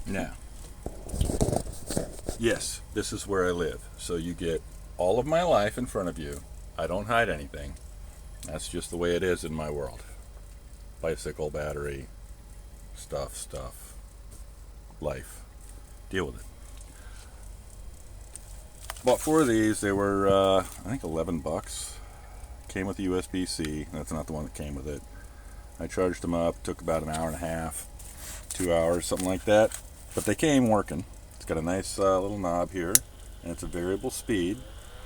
Now, yes, this is where I live. So you get all of my life in front of you. I don't hide anything. That's just the way it is in my world. Bicycle, battery, stuff, life. Deal with it. Bought four of these. They were, I think, $11. Came with the USB-C. That's not the one that came with it. I charged them up. Took about an hour and a half, 2 hours, something like that. But they came working. It's got a nice little knob here, and it's a variable speed,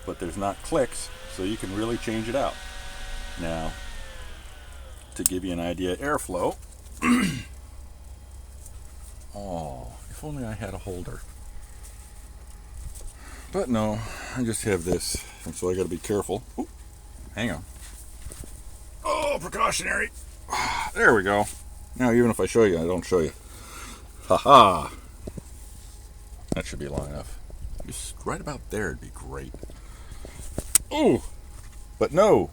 but there's not clicks, so you can really change it out. Now, to give you an idea, airflow. Oh, if only I had a holder. But no, I just have this, and so I got to be careful. Ooh, hang on. Oh, precautionary. There we go. Now, even if I show you, I don't show you. Haha. That should be long enough. Just right about there would be great. Ooh. But no,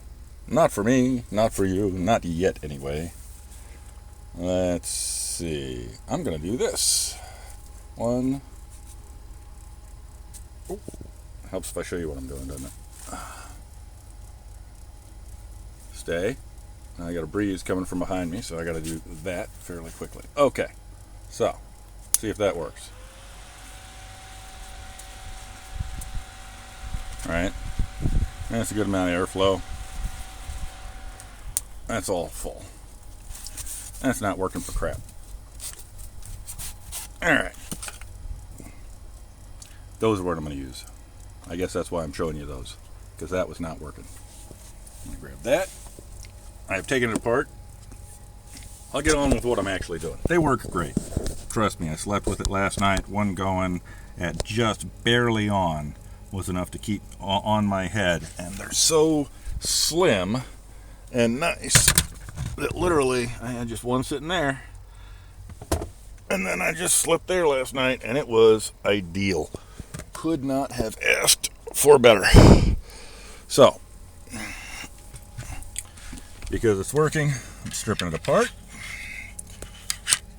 not for me, not for you, not yet anyway. Let's see. I'm going to do this. One. Ooh. Helps if I show you what I'm doing, doesn't it? Stay. Now I got a breeze coming from behind me, so I got to do that fairly quickly. Okay. So, see if that works. Alright. That's a good amount of airflow. That's all full. That's not working for crap. Alright. Those are what I'm going to use. I guess that's why I'm showing you those, because that was not working. Let me grab that. I've taken it apart. I'll get on with what I'm actually doing. They work great. Trust me, I slept with it last night. One going at just barely on was enough to keep on my head. And they're so slim and nice that literally I had just one sitting there. And then I just slept there last night, and it was ideal. Could not have asked for better. So, because it's working, I'm stripping it apart.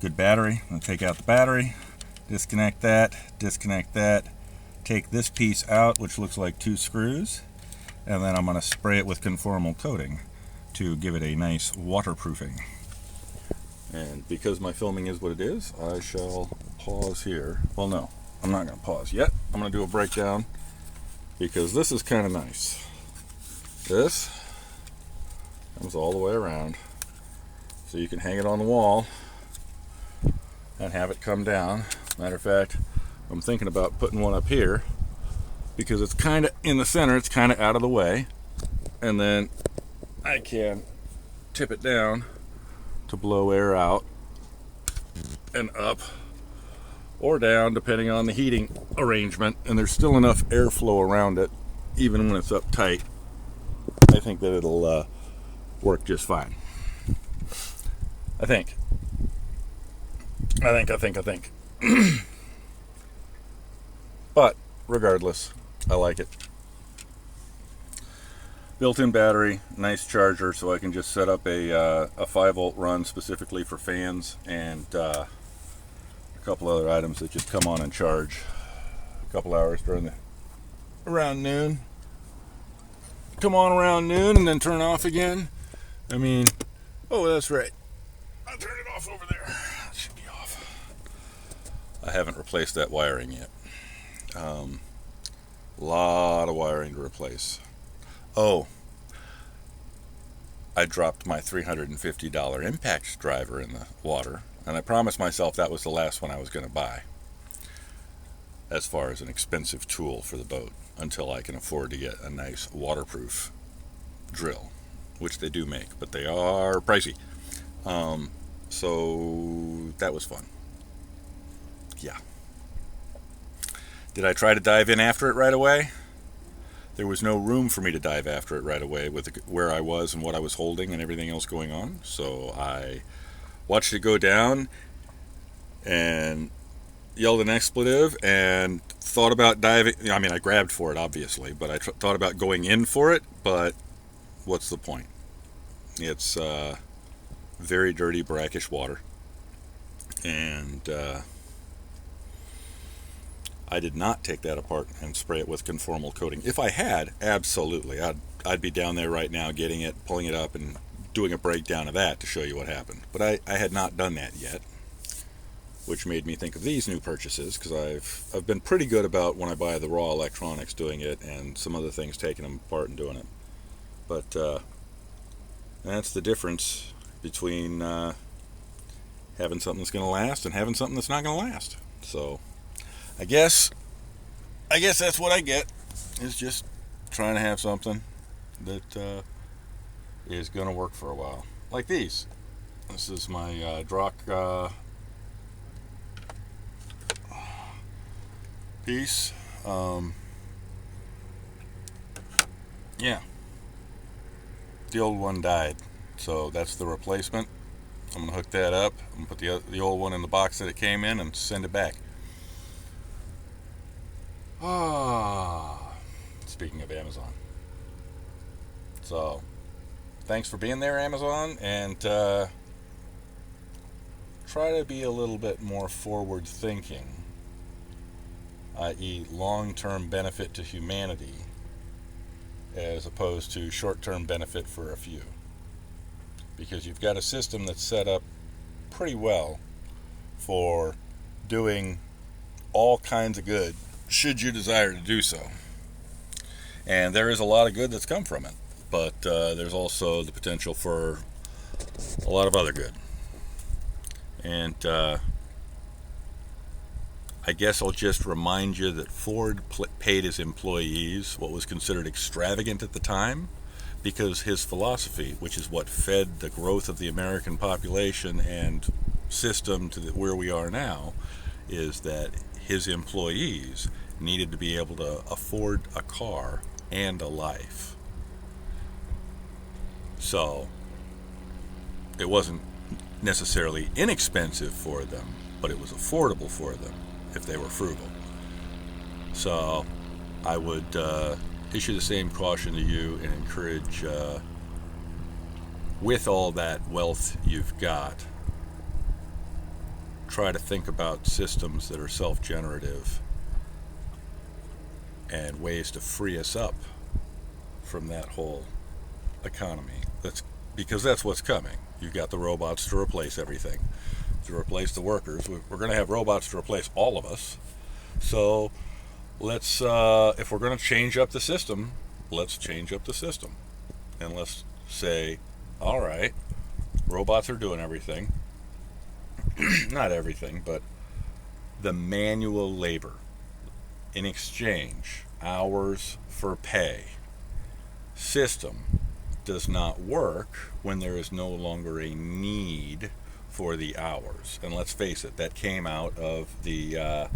Good battery. I'm going to take out the battery, disconnect that, take this piece out, which looks like 2 screws, and then I'm going to spray it with conformal coating to give it a nice waterproofing. And because my filming is what it is, I shall pause here. Well, no, I'm not going to pause yet. I'm going to do a breakdown because this is kind of nice. This comes all the way around, so you can hang it on the wall and have it come down. Matter of fact, I'm thinking about putting one up here because it's kind of in the center, it's kind of out of the way, and then I can tip it down to blow air out and up or down depending on the heating arrangement, and there's still enough airflow around it even when it's up tight. I think that it'll work just fine. I think. But regardless, I like it. Built-in battery, nice charger, so I can just set up a 5-volt run specifically for fans, and a couple other items that just come on and charge a couple hours around noon. Come on around noon and then turn off again. I mean, oh, that's right. I'll turn it off over there. That should be off. I haven't replaced that wiring yet. Lot of wiring to replace. Oh, I dropped my $350 impact driver in the water, and I promised myself that was the last one I was going to buy as far as an expensive tool for the boat until I can afford to get a nice waterproof drill, which they do make, but they are pricey. So that was fun. Yeah. Did I try to dive in after it right away? There was no room for me to dive after it right away with where I was and what I was holding and everything else going on. So I watched it go down and yelled an expletive and thought about diving. I mean, I grabbed for it, obviously, but I thought about going in for it, but what's the point? It's very dirty, brackish water. And I did not take that apart and spray it with conformal coating. If I had, absolutely, I'd be down there right now getting it, pulling it up, and doing a breakdown of that to show you what happened. But I had not done that yet, which made me think of these new purchases, because I've been pretty good about, when I buy the raw electronics, doing it, and some other things, taking them apart and doing it. But that's the difference between having something that's going to last and having something that's not going to last. So I guess that's what I get, is just trying to have something that is going to work for a while. Like these. This is my Drock piece. Yeah. The old one died, so that's the replacement. I'm going to hook that up. I'm going to put the old one in the box that it came in and send it back. Speaking of Amazon. So, thanks for being there, Amazon, and try to be a little bit more forward thinking, i.e. long-term benefit to humanity, as opposed to short-term benefit for a few. Because you've got a system that's set up pretty well for doing all kinds of good, should you desire to do so. And there is a lot of good that's come from it, but there's also the potential for a lot of other good. And I guess I'll just remind you that Ford paid his employees what was considered extravagant at the time, because his philosophy, which is what fed the growth of the American population and system to where we are now, is that his employees needed to be able to afford a car and a life. So it wasn't necessarily inexpensive for them, but it was affordable for them if they were frugal. So I would issue the same caution to you and encourage, with all that wealth you've got, try to think about systems that are self-generative and ways to free us up from that whole economy. Because that's what's coming. You've got the robots to replace everything, to replace the workers. We're going to have robots to replace all of us. So let's, if we're going to change up the system, let's change up the system. And let's say, all right, robots are doing everything. Not everything, but the manual labor. In exchange, hours for pay. System does not work when there is no longer a need for the hours. And let's face it, that came out of the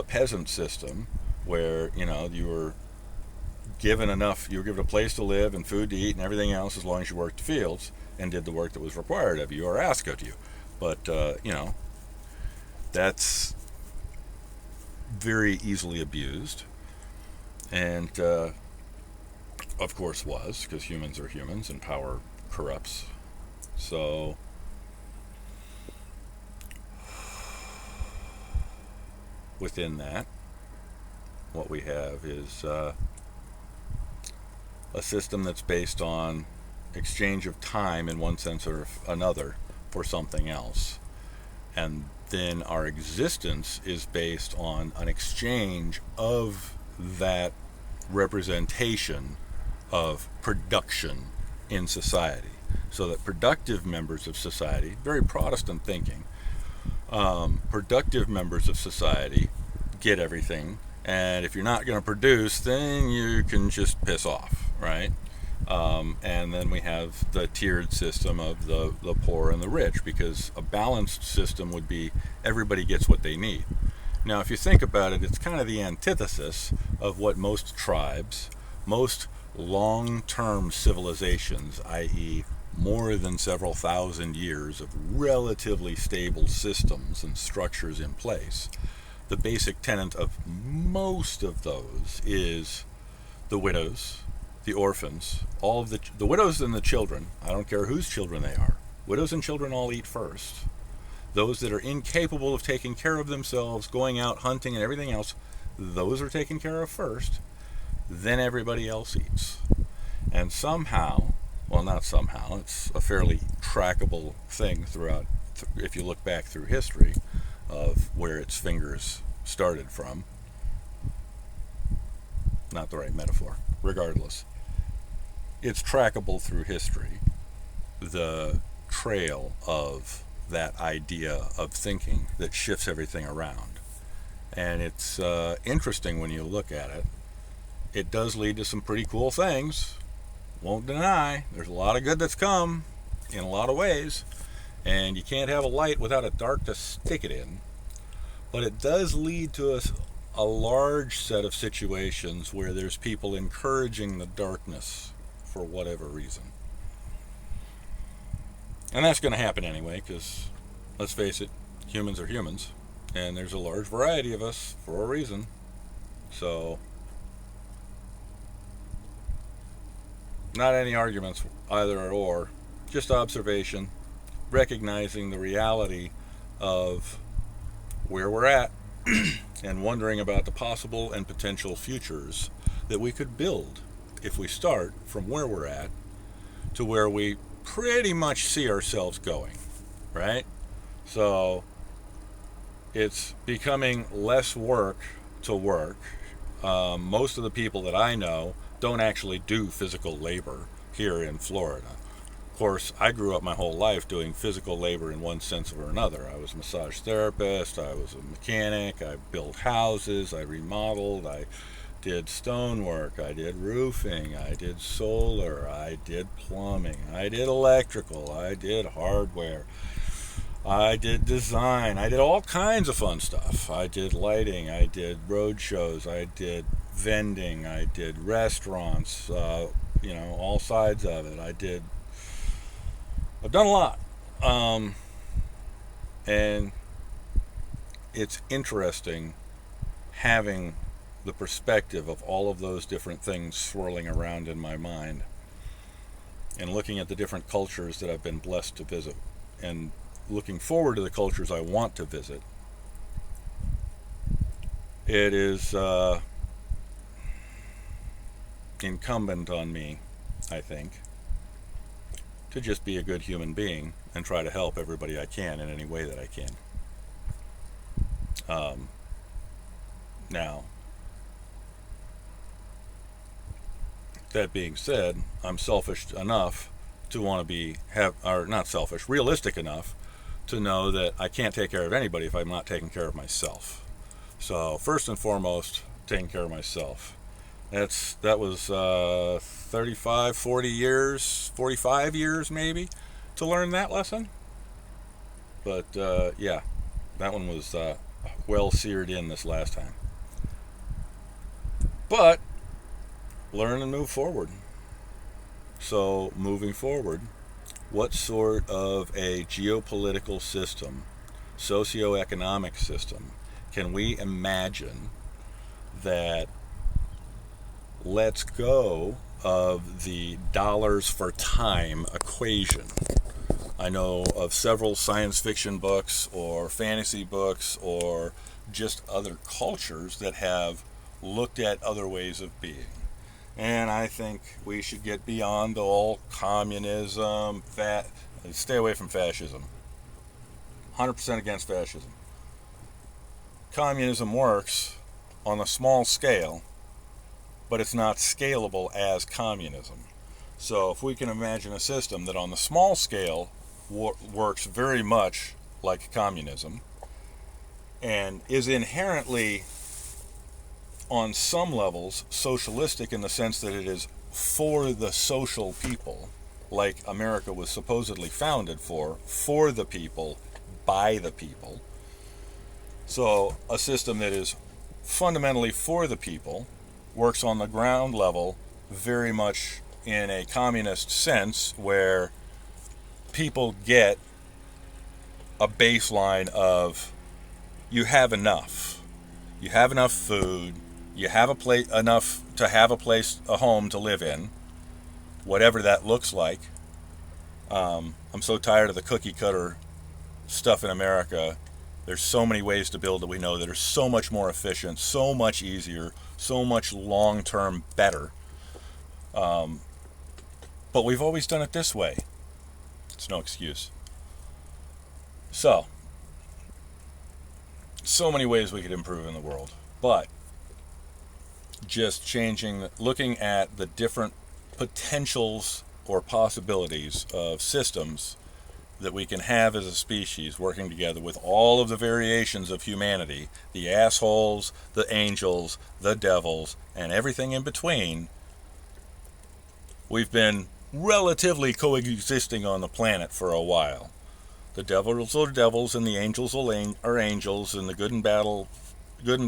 peasant system, where you were given a place to live and food to eat and everything else, as long as you worked the fields and did the work that was required of you or asked of you. But that's very easily abused, and of course was, because humans are humans and power corrupts. So within that, what we have is a system that's based on exchange of time in one sense or another for something else. And then our existence is based on an exchange of that representation of production in society. So that productive members of society, very Protestant thinking, productive members of society get everything, and if you're not going to produce, then you can just piss off, right? And then we have the tiered system of the poor and the rich, because a balanced system would be everybody gets what they need. Now, if you think about it, it's kind of the antithesis of what most tribes, most long-term civilizations, i.e. more than several thousand years of relatively stable systems and structures in place, the basic tenet of most of those is the widows, the orphans, all of the widows and the children. I don't care whose children they are. Widows and children all eat first. Those that are incapable of taking care of themselves, going out hunting and everything else, those are taken care of first, then everybody else eats. And somehow, well, not somehow, it's a fairly trackable thing throughout, if you look back through history of where its fingers started from. Not the right metaphor. Regardless, it's trackable through history, the trail of that idea of thinking that shifts everything around. And it's interesting when you look at it. It does lead to some pretty cool things. Won't deny. There's a lot of good that's come in a lot of ways. And you can't have a light without a dark to stick it in. But it does lead to a large set of situations where there's people encouraging the darkness for whatever reason. And that's going to happen anyway, because, let's face it, humans are humans. And there's a large variety of us for a reason. So, not any arguments either or, just observation, recognizing the reality of where we're at and wondering about the possible and potential futures that we could build if we start from where we're at to where we pretty much see ourselves going, right? So it's becoming less work to work. Most of the people that I know don't actually do physical labor here in Florida. Of course, I grew up my whole life doing physical labor in one sense or another. I was a massage therapist, I was a mechanic, I built houses, I remodeled, I did stonework, I did roofing, I did solar, I did plumbing, I did electrical, I did hardware, I did design, I did all kinds of fun stuff. I did lighting, I did road shows, I did vending, I did restaurants, all sides of it. I've done a lot. And it's interesting having the perspective of all of those different things swirling around in my mind and looking at the different cultures that I've been blessed to visit and looking forward to the cultures I want to visit. It is incumbent on me, I think, to just be a good human being and try to help everybody I can in any way that I can. Now, that being said, I'm selfish enough to want to realistic enough to know that I can't take care of anybody if I'm not taking care of myself. So first and foremost, taking care of myself. That was 35, 40 years, 45 years maybe to learn that lesson. But yeah, that one was well seared in this last time. But learn and move forward. So moving forward, what sort of a geopolitical system, socioeconomic system, can we imagine that lets go of the dollars for time equation? I know of several science fiction books or fantasy books or just other cultures that have looked at other ways of being. And I think we should get beyond all communism, stay away from fascism. 100% against fascism. Communism works on a small scale, but it's not scalable as communism. So if we can imagine a system that on the small scale works very much like communism and is inherently on some levels socialistic in the sense that it is for the social people, like America was supposedly founded for the people, by the people. So a system that is fundamentally for the people works on the ground level very much in a communist sense, where people get a baseline of you have enough food, you have enough to have a home to live in, whatever that looks like. I'm so tired of the cookie cutter stuff in America There's so many ways to build that we know that are so much more efficient, so much easier, so much long-term better. But we've always done it this way. It's no excuse. So many ways we could improve in the world. But just looking at the different potentials or possibilities of systems that we can have as a species working together with all of the variations of humanity, the assholes, the angels, the devils, and everything in between. Been relatively coexisting on the planet for a while. The devils are devils, and the angels are angels, and the good and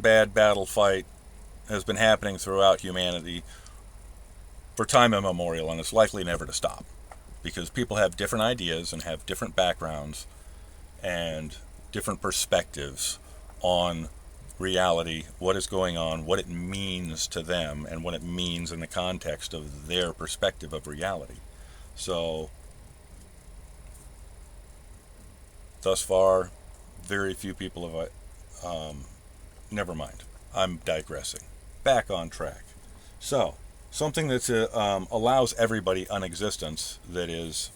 bad battle fight has been happening throughout humanity for time immemorial, and it's likely never to stop, because people have different ideas and have different backgrounds and different perspectives on reality, what is going on, what it means to them, and what it means in the context of their perspective of reality. So, thus far, very few people have... never mind. I'm digressing. Back on track. So, something that allows everybody an existence that is...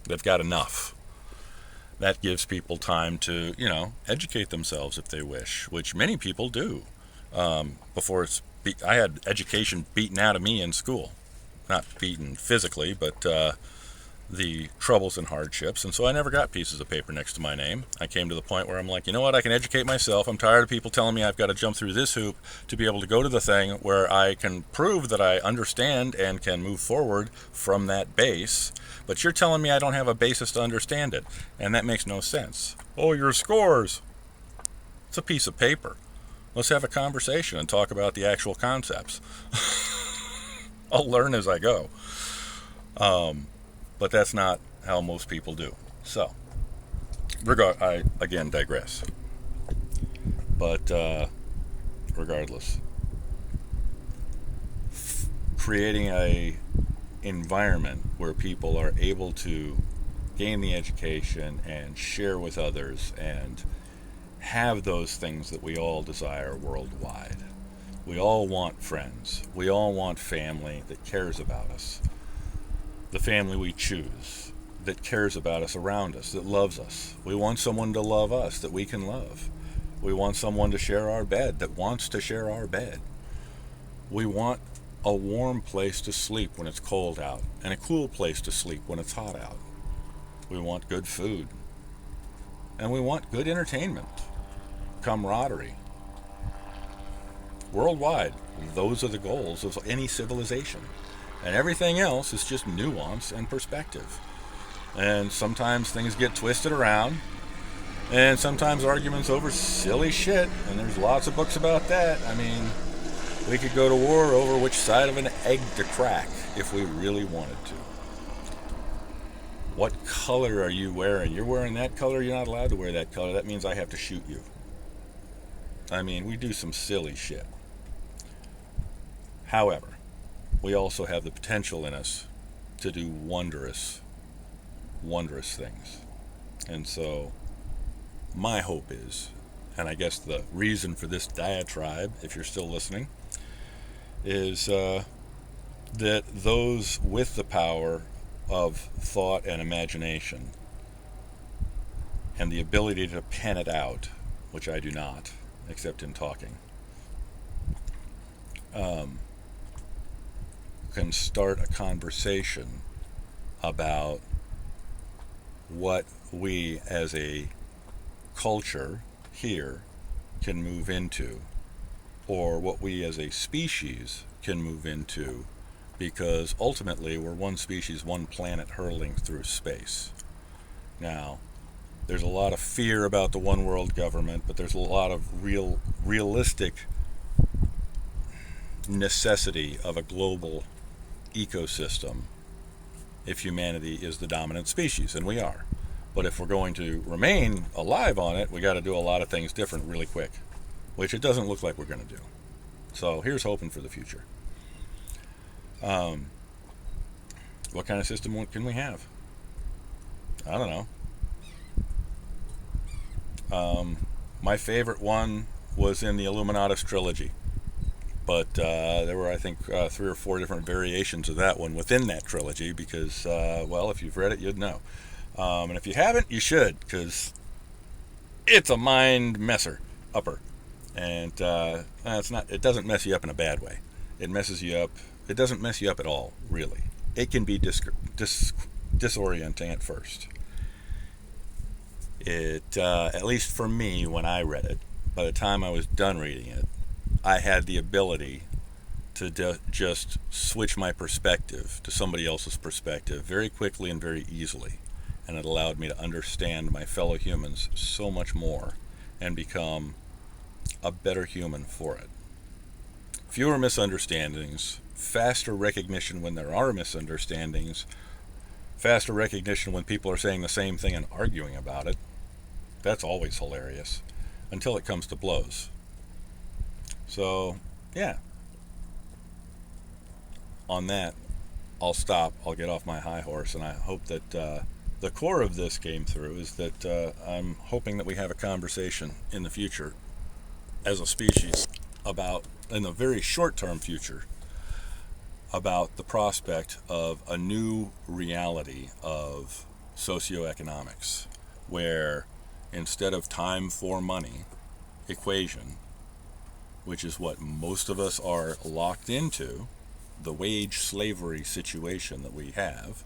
they've got enough. That gives people time to, educate themselves if they wish, which many people do. I had education beaten out of me in school. Not beaten physically, but the troubles and hardships, and so I never got pieces of paper next to my name. I came to the point where I'm like, you know what, I can educate myself. I'm tired of people telling me I've got to jump through this hoop to be able to go to the thing where I can prove that I understand and can move forward from that base. But you're telling me I don't have a basis to understand it, and that makes no sense. Oh, your scores. It's a piece of paper. Let's have a conversation and talk about the actual concepts. I'll learn as I go. But that's not how most people do. So, I again digress. But regardless, creating a environment where people are able to gain the education and share with others and have those things that we all desire worldwide. We all want friends. We all want family that cares about us. The family we choose, that cares about us around us, that loves us. We want someone to love us that we can love. We want someone to share our bed that wants to share our bed. We want a warm place to sleep when it's cold out, and a cool place to sleep when it's hot out. We want good food. And we want good entertainment, camaraderie. Worldwide, those are the goals of any civilization. And everything else is just nuance and perspective. And sometimes things get twisted around, and sometimes arguments over silly shit, and there's lots of books about that. I mean, we could go to war over which side of an egg to crack if we really wanted to. What color are you wearing? You're wearing that color, you're not allowed to wear that color. That means I have to shoot you. I mean, we do some silly shit. However, we also have the potential in us to do wondrous, wondrous things. And so, my hope is, and I guess the reason for this diatribe, if you're still listening, is that those with the power of thought and imagination and the ability to pen it out, which I do not, except in talking, can start a conversation about what we as a culture here can move into, or what we as a species can move into, because ultimately we're one species, one planet hurtling through space. Now, there's a lot of fear about the one world government, but there's a lot of realistic necessity of a global ecosystem if humanity is the dominant species, and we are. But if we're going to remain alive on it, we got to do a lot of things different really quick, which it doesn't look like we're going to do. So here's hoping for the future. What kind of system can we have? I don't know. My favorite one was in the Illuminatus trilogy, but there were, I think, 3 or 4 different variations of that one within that trilogy because, well, if you've read it, you'd know. And if you haven't, you should, because it's a mind messer upper. And it's not. It doesn't mess you up in a bad way. It messes you up. It doesn't mess you up at all, really. It can be disorienting at first. It, at least for me, when I read it, by the time I was done reading it, I had the ability to just switch my perspective to somebody else's perspective very quickly and very easily. And it allowed me to understand my fellow humans so much more and become a better human for it. Fewer misunderstandings, faster recognition when there are misunderstandings, faster recognition when people are saying the same thing and arguing about it. That's always hilarious until it comes to blows. So, yeah. On that, I'll stop. I'll get off my high horse, and I hope that the core of this came through is that I'm hoping that we have a conversation in the future as a species about, in the very short-term future, about the prospect of a new reality of socioeconomics, where instead of time for money equation, which is what most of us are locked into, the wage slavery situation that we have,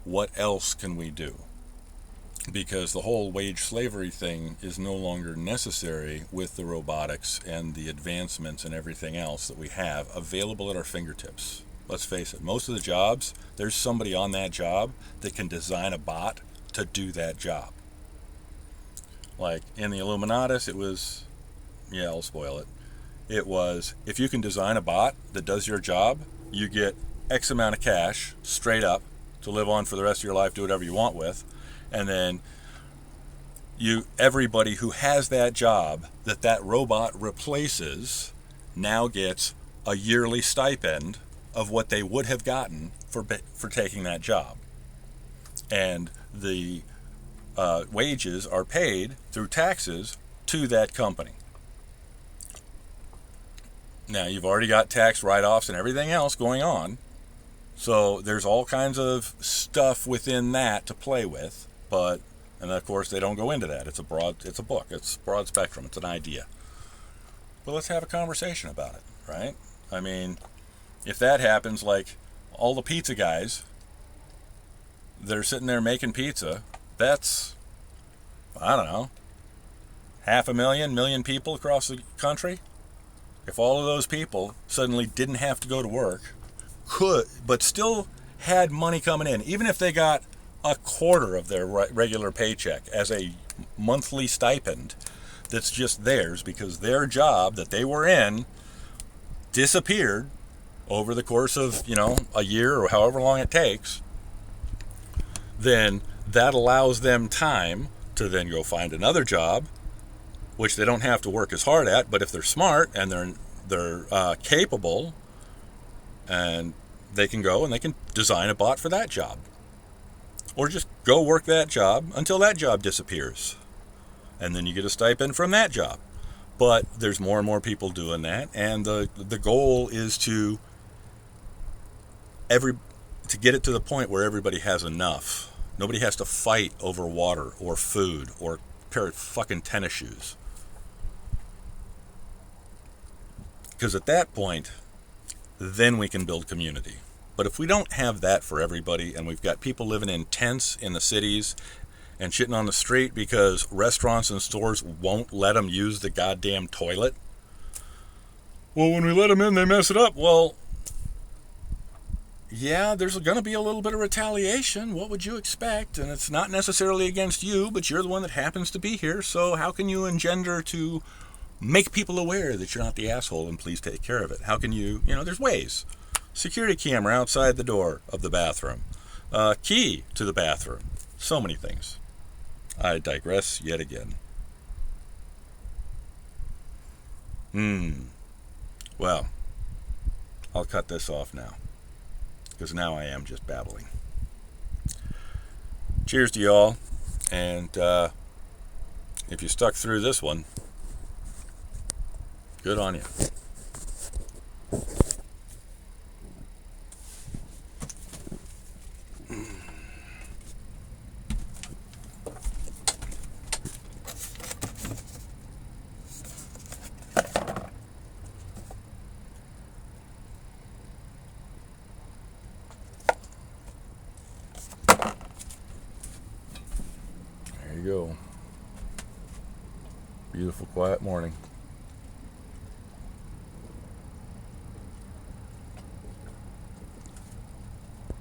what else can we do? Because the whole wage slavery thing is no longer necessary with the robotics and the advancements and everything else that we have available at our fingertips. Let's face it, most of the jobs, there's somebody on that job that can design a bot to do that job. Like in the Illuminatus, it was, yeah, I'll spoil it. It was, if you can design a bot that does your job, you get X amount of cash straight up to live on for the rest of your life, do whatever you want with. And then everybody who has that job that robot replaces now gets a yearly stipend of what they would have gotten for taking that job. And the wages are paid through taxes to that company. Now, you've already got tax write-offs and everything else going on. So there's all kinds of stuff within that to play with. But, and of course, they don't go into that. It's a book. It's broad spectrum. It's an idea. But let's have a conversation about it, right? I mean, if that happens, like all the pizza guys that are sitting there making pizza, that's, I don't know, 500,000, million people across the country. If all of those people suddenly didn't have to go to work, but still had money coming in, even if they got a quarter of their regular paycheck as a monthly stipend that's just theirs because their job that they were in disappeared over the course of, a year or however long it takes, then that allows them time to then go find another job, which they don't have to work as hard at, but if they're smart and they're capable, and they can go and they can design a bot for that job. Or just go work that job until that job disappears. And then you get a stipend from that job. But there's more and more people doing that. And the goal is to get it to the point where everybody has enough. Nobody has to fight over water or food or a pair of fucking tennis shoes. Because at that point, then we can build community. But if we don't have that for everybody, and we've got people living in tents in the cities and shitting on the street because restaurants and stores won't let them use the goddamn toilet. Well, when we let them in, they mess it up. Well, yeah, there's going to be a little bit of retaliation. What would you expect? And it's not necessarily against you, but you're the one that happens to be here. So how can you engender to make people aware that you're not the asshole and please take care of it? How can you, there's ways. Security camera outside the door of the bathroom. Key to the bathroom. So many things. I digress yet again. Well, I'll cut this off now. Because now I am just babbling. Cheers to y'all. And if you stuck through this one, good on you. There you go. Beautiful, quiet morning.